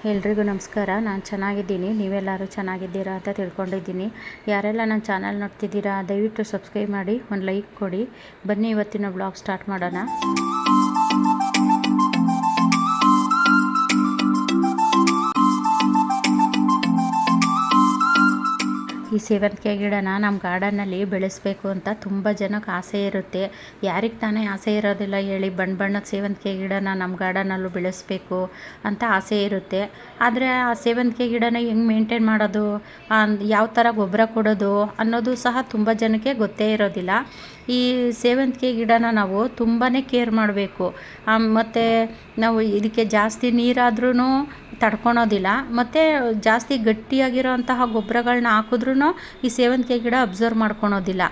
ಎಲ್ರಿಗೂ ನಮಸ್ಕಾರ. ನಾನು ಚೆನ್ನಾಗಿದ್ದೀನಿ, ನೀವೆಲ್ಲರೂ ಚೆನ್ನಾಗಿದ್ದೀರಾ ಅಂತ ತಿಳ್ಕೊಂಡಿದ್ದೀನಿ. ಯಾರೆಲ್ಲ ನನ್ನ ಚಾನಲ್ ನೋಡ್ತಿದ್ದೀರಾ ದಯವಿಟ್ಟು ಸಬ್ಸ್ಕ್ರೈಬ್ ಮಾಡಿ, ಒಂದು ಲೈಕ್ ಕೊಡಿ. ಬನ್ನಿ ಇವತ್ತಿನ ಬ್ಲಾಗ್ ಸ್ಟಾರ್ಟ್ ಮಾಡೋಣ. ಈ ಸೇವಂತಿಗೆ ಗಿಡನ ನಮ್ಮ ಗಾರ್ಡನ್ನಲ್ಲಿ ಬೆಳೆಸಬೇಕು ಅಂತ ತುಂಬ ಜನಕ್ಕೆ ಆಸೆ ಇರುತ್ತೆ. ಯಾರಿಗೆ ತಾನೇ ಆಸೆ ಇರೋದಿಲ್ಲ ಹೇಳಿ, ಬಣ್ಣದ ಸೇವಂತಿಗೆ ಗಿಡನ ನಮ್ಮ ಗಾರ್ಡನಲ್ಲೂ ಬೆಳೆಸಬೇಕು ಅಂತ ಆಸೆ ಇರುತ್ತೆ. ಆದರೆ ಆ ಸೇವಂತಿಗೆ ಗಿಡನ ಹೆಂಗೆ ಮೇಂಟೈನ್ ಮಾಡೋದು, ಯಾವ ಥರ ಗೊಬ್ಬರ ಕೊಡೋದು ಅನ್ನೋದು ಸಹ ತುಂಬ ಜನಕ್ಕೆ ಗೊತ್ತೇ ಇರೋದಿಲ್ಲ. ಈ ಸೇವಂತಿಗೆ ಗಿಡನ ನಾವು ತುಂಬಾ ಕೇರ್ ಮಾಡಬೇಕು. ಮತ್ತು ನಾವು ಇದಕ್ಕೆ ಜಾಸ್ತಿ ನೀರಾದ್ರೂ ತಡ್ಕೊಳೋದಿಲ್ಲ, ಮತ್ತು ಜಾಸ್ತಿ ಗಟ್ಟಿಯಾಗಿರೋಂತಹ ಗೊಬ್ಬರಗಳನ್ನ ಹಾಕಿದ್ರೂ ಈ ಸೇವಂತಿಗೆ ಗಿಡ ಅಬ್ಸರ್ವ್ ಮಾಡ್ಕೊಳೋದಿಲ್ಲ.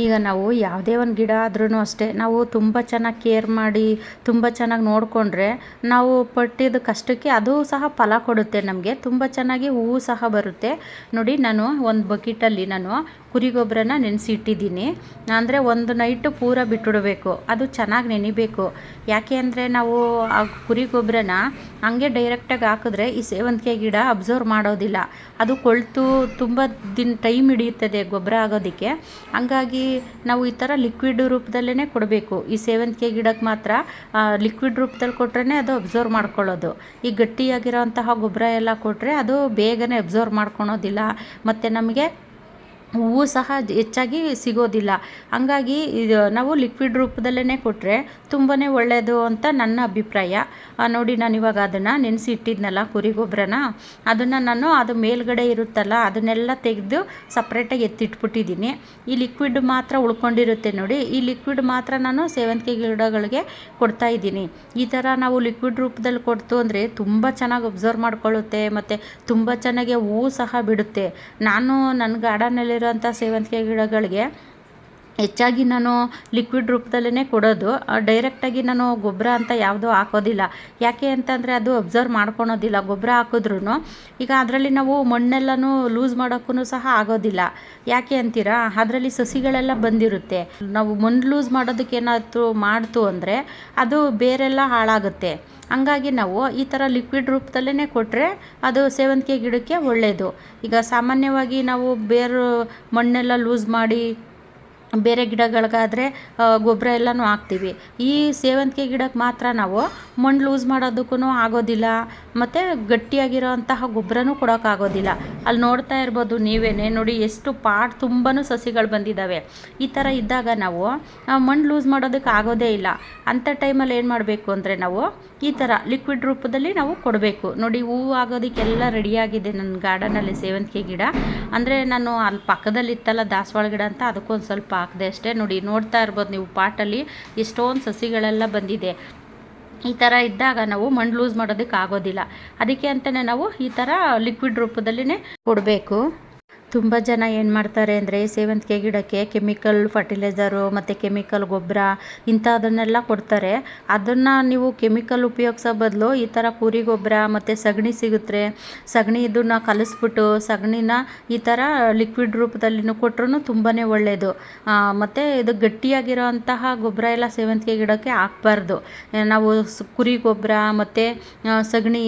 ಈಗ ನಾವು ಯಾವುದೇ ಒಂದು ಗಿಡ ಆದ್ರೂ ಅಷ್ಟೇ, ನಾವು ತುಂಬ ಚೆನ್ನಾಗಿ ಕೇರ್ ಮಾಡಿ ತುಂಬ ಚೆನ್ನಾಗಿ ನೋಡಿಕೊಂಡ್ರೆ ನಾವು ಪಟ್ಟಿದ ಕಷ್ಟಕ್ಕೆ ಅದು ಸಹ ಫಲ ಕೊಡುತ್ತೆ. ನಮಗೆ ತುಂಬ ಚೆನ್ನಾಗಿ ಹೂವು ಸಹ ಬರುತ್ತೆ. ನೋಡಿ, ನಾನು ಒಂದು ಬಕೆಟಲ್ಲಿ ನಾನು ಕುರಿ ಗೊಬ್ಬರನ ನೆನೆಸಿ ಇಟ್ಟಿದ್ದೀನಿ. ಅಂದರೆ ಒಂದು ನೈಟು ಪೂರ ಬಿಟ್ಟಿಡಬೇಕು, ಅದು ಚೆನ್ನಾಗಿ ನೆನಿಬೇಕು. ಯಾಕೆ ಅಂದರೆ ನಾವು ಆ ಕುರಿ ಗೊಬ್ಬರನ ಹಂಗೆ ಡೈರೆಕ್ಟಾಗಿ ಹಾಕಿದ್ರೆ ಈ ಸೇವಂತಿಗೆ ಗಿಡ ಅಬ್ಸರ್ವ್ ಮಾಡೋದಿಲ್ಲ, ಅದು ಕೊಳ್ತು ತುಂಬ ಟೈಮ್ ಹಿಡಿಯುತ್ತದೆ ಗೊಬ್ಬರ ಆಗೋದಕ್ಕೆ. ಹಂಗಾಗಿ ನಾವು ಈ ಥರ ಲಿಕ್ವಿಡ್ ರೂಪದಲ್ಲೇ ಕೊಡಬೇಕು. ಈ ಸೇವಂತಿಗೆ ಗಿಡಕ್ಕೆ ಮಾತ್ರ ಲಿಕ್ವಿಡ್ ರೂಪದಲ್ಲಿ ಕೊಟ್ರೇ ಅದು ಅಬ್ಸರ್ವ್ ಮಾಡ್ಕೊಳ್ಳೋದು. ಈ ಗಟ್ಟಿಯಾಗಿರೋಂತಹ ಗೊಬ್ಬರ ಎಲ್ಲ ಕೊಟ್ಟರೆ ಅದು ಬೇಗನೆ ಅಬ್ಸರ್ವ್ ಮಾಡ್ಕೊಳೋದಿಲ್ಲ, ಮತ್ತು ನಮಗೆ ಹೂವು ಸಹ ಹೆಚ್ಚಾಗಿ ಸಿಗೋದಿಲ್ಲ. ಹಂಗಾಗಿ ಇದು ನಾವು ಲಿಕ್ವಿಡ್ ರೂಪದಲ್ಲೇ ಕೊಟ್ಟರೆ ತುಂಬಾ ಒಳ್ಳೆಯದು ಅಂತ ನನ್ನ ಅಭಿಪ್ರಾಯ. ನೋಡಿ, ನಾನು ಇವಾಗ ಅದನ್ನು ನೆನೆಸಿ ಇಟ್ಟಿದ್ನಲ್ಲ ಕುರಿ ಗೊಬ್ಬರನ, ಅದನ್ನು ನಾನು ಅದು ಮೇಲ್ಗಡೆ ಇರುತ್ತಲ್ಲ ಅದನ್ನೆಲ್ಲ ತೆಗೆದು ಸಪ್ರೇಟಾಗಿ ಎತ್ತಿಟ್ಬಿಟ್ಟಿದ್ದೀನಿ. ಈ ಲಿಕ್ವಿಡ್ ಮಾತ್ರ ಉಳ್ಕೊಂಡಿರುತ್ತೆ ನೋಡಿ, ಈ ಲಿಕ್ವಿಡ್ ಮಾತ್ರ ನಾನು ಸೇವಂತಿಗೆ ಗಿಡಗಳಿಗೆ ಕೊಡ್ತಾಯಿದ್ದೀನಿ. ಈ ಥರ ನಾವು ಲಿಕ್ವಿಡ್ ರೂಪದಲ್ಲಿ ಕೊಡ್ತು ಅಂದರೆ ತುಂಬ ಚೆನ್ನಾಗಿ ಅಬ್ಸರ್ವ್ ಮಾಡ್ಕೊಳ್ಳುತ್ತೆ, ಮತ್ತು ತುಂಬ ಚೆನ್ನಾಗಿ ಹೂವು ಸಹ ಬಿಡುತ್ತೆ. ನಾನು ನನ್ನ ಗಾರ್ಡನಲ್ಲಿರೋಂಥ ಸೇವಂತಿಗೆ ಗಿಡಗಳಿಗೆ ಹೆಚ್ಚಾಗಿ ನಾನು ಲಿಕ್ವಿಡ್ ರೂಪದಲ್ಲೇ ಕೊಡೋದು. ಡೈರೆಕ್ಟಾಗಿ ನಾನು ಗೊಬ್ಬರ ಅಂತ ಯಾವುದೂ ಹಾಕೋದಿಲ್ಲ. ಯಾಕೆ ಅಂತಂದರೆ ಅದು ಅಬ್ಸರ್ವ್ ಮಾಡ್ಕೊಳೋದಿಲ್ಲ. ಗೊಬ್ಬರ ಹಾಕಿದ್ರೂ ಈಗ ಅದರಲ್ಲಿ ನಾವು ಮಣ್ಣೆಲ್ಲನೂ ಲೂಸ್ ಮಾಡೋಕ್ಕೂ ಸಹ ಆಗೋದಿಲ್ಲ. ಯಾಕೆ ಅಂತೀರಾ, ಅದರಲ್ಲಿ ಸಸಿಗಳೆಲ್ಲ ಬಂದಿರುತ್ತೆ. ನಾವು ಮಣ್ಣು ಲೂಸ್ ಮಾಡೋದಕ್ಕೆ ಏನಾದರೂ ಮಾಡ್ತು ಅಂದರೆ ಅದು ಬೇರೆಲ್ಲ ಹಾಳಾಗುತ್ತೆ. ಹಂಗಾಗಿ ನಾವು ಈ ಥರ ಲಿಕ್ವಿಡ್ ರೂಪದಲ್ಲೇ ಕೊಟ್ಟರೆ ಅದು ಸೇವಂತಿಗೆ ಗಿಡಕ್ಕೆ ಒಳ್ಳೆಯದು. ಈಗ ಸಾಮಾನ್ಯವಾಗಿ ನಾವು ಬೇರೆ ಮಣ್ಣೆಲ್ಲ ಲೂಸ್ ಮಾಡಿ ಬೇರೆ ಗಿಡಗಳಿಗಾದರೆ ಗೊಬ್ಬರ ಎಲ್ಲನೂ ಹಾಕ್ತೀವಿ. ಈ ಸೇವಂತಿಗೆ ಗಿಡಕ್ಕೆ ಮಾತ್ರ ನಾವು ಮಣ್ಣು ಲೂಸ್ ಮಾಡೋದಕ್ಕೂ ಆಗೋದಿಲ್ಲ, ಮತ್ತು ಗಟ್ಟಿಯಾಗಿರೋ ಅಂತಹ ಗೊಬ್ಬರನೂ ಕೊಡೋಕ್ಕಾಗೋದಿಲ್ಲ. ಅಲ್ಲಿ ನೋಡ್ತಾ ಇರ್ಬೋದು ನೀವೇ ನೋಡಿ, ಎಷ್ಟು ಪಾಟ್ ತುಂಬಾ ಸಸಿಗಳು ಬಂದಿದ್ದಾವೆ. ಈ ಥರ ಇದ್ದಾಗ ನಾವು ಮಣ್ಣು ಲೂಸ್ ಮಾಡೋದಕ್ಕೆ ಆಗೋದೇ ಇಲ್ಲ. ಅಂಥ ಟೈಮಲ್ಲಿ ಏನು ಮಾಡಬೇಕು ಅಂದರೆ ನಾವು ಈ ಥರ ಲಿಕ್ವಿಡ್ ರೂಪದಲ್ಲಿ ನಾವು ಕೊಡಬೇಕು. ನೋಡಿ, ಹೂವು ಆಗೋದಕ್ಕೆಲ್ಲ ರೆಡಿಯಾಗಿದೆ ನನ್ನ ಗಾರ್ಡನಲ್ಲಿ ಸೇವಂತಿಗೆ ಗಿಡ. ಅಂದರೆ ನಾನು ಅಲ್ಲಿ ಪಕ್ಕದಲ್ಲಿ ಇತ್ತಲ್ಲ ದಾಸವಾಳ ಗಿಡ ಅಂತ, ಅದಕ್ಕೊಂದು ಸ್ವಲ್ಪ ಹಾಕಿದೆ ಅಷ್ಟೇ. ನೋಡಿ, ನೋಡ್ತಾ ಇರ್ಬೋದು ನೀವು, ಪಾಟಲ್ಲಿ ಎಷ್ಟೊಂದು ಸಸಿಗಳೆಲ್ಲ ಬಂದಿದೆ. ಈ ಥರ ಇದ್ದಾಗ ನಾವು ಮಣ್ಣು ಲೂಸ್ ಮಾಡೋದಕ್ಕೆ ಆಗೋದಿಲ್ಲ. ಅದಕ್ಕೆ ಅಂತಲೇ ನಾವು ಈ ಥರ ಲಿಕ್ವಿಡ್ ರೂಪದಲ್ಲೇ ಕೊಡಬೇಕು. ತುಂಬ ಜನ ಏನು ಮಾಡ್ತಾರೆ ಅಂದರೆ ಸೇವಂತಿಗೆ ಗಿಡಕ್ಕೆ ಕೆಮಿಕಲ್ ಫರ್ಟಿಲೈಸರು ಮತ್ತು ಕೆಮಿಕಲ್ ಗೊಬ್ಬರ ಇಂಥದನ್ನೆಲ್ಲ ಕೊಡ್ತಾರೆ. ಅದನ್ನು ನೀವು ಕೆಮಿಕಲ್ ಉಪಯೋಗಿಸೋ ಬದಲು ಈ ಥರ ಕುರಿ ಗೊಬ್ಬರ ಮತ್ತು ಸಗಣಿ ಸಿಗುತ್ತೆ, ಸಗಣಿ ಇದನ್ನು ಕಲಿಸ್ಬಿಟ್ಟು ಸಗಣಿನ ಈ ಥರ ಲಿಕ್ವಿಡ್ ರೂಪದಲ್ಲಿ ಕೊಟ್ಟರು ತುಂಬಾ ಒಳ್ಳೆಯದು. ಮತ್ತು ಇದು ಗಟ್ಟಿಯಾಗಿರೋ ಅಂತಹ ಗೊಬ್ಬರ ಎಲ್ಲ ಸೇವಂತಿಗೆ ಗಿಡಕ್ಕೆ ಹಾಕ್ಬಾರ್ದು. ನಾವು ಕುರಿ ಗೊಬ್ಬರ ಮತ್ತು ಸಗಣಿ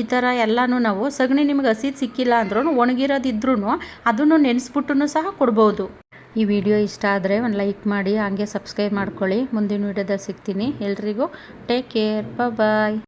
ಈ ಥರ ಎಲ್ಲನೂ ನಾವು, ಸಗಣಿ ನಿಮ್ಗೆ ಹಸಿದು ಸಿಕ್ಕಿಲ್ಲ ಅಂದ್ರೂ ಒಣಗಿರೋದಿದ್ರೂ ಅದನ್ನು ನೆನೆಸ್ಬಿಟ್ಟು ಸಹ ಕೊಡ್ಬೋದು. ಈ ವಿಡಿಯೋ ಇಷ್ಟ ಆದರೆ ಒಂದು ಲೈಕ್ ಮಾಡಿ, ಹಾಗೆ ಸಬ್ಸ್ಕ್ರೈಬ್ ಮಾಡ್ಕೊಳ್ಳಿ. ಮುಂದಿನ ವಿಡಿಯೋದಲ್ಲಿ ಸಿಗ್ತೀನಿ. ಎಲ್ರಿಗೂ ಟೇಕ್ ಕೇರ್, ಬಾಯ್.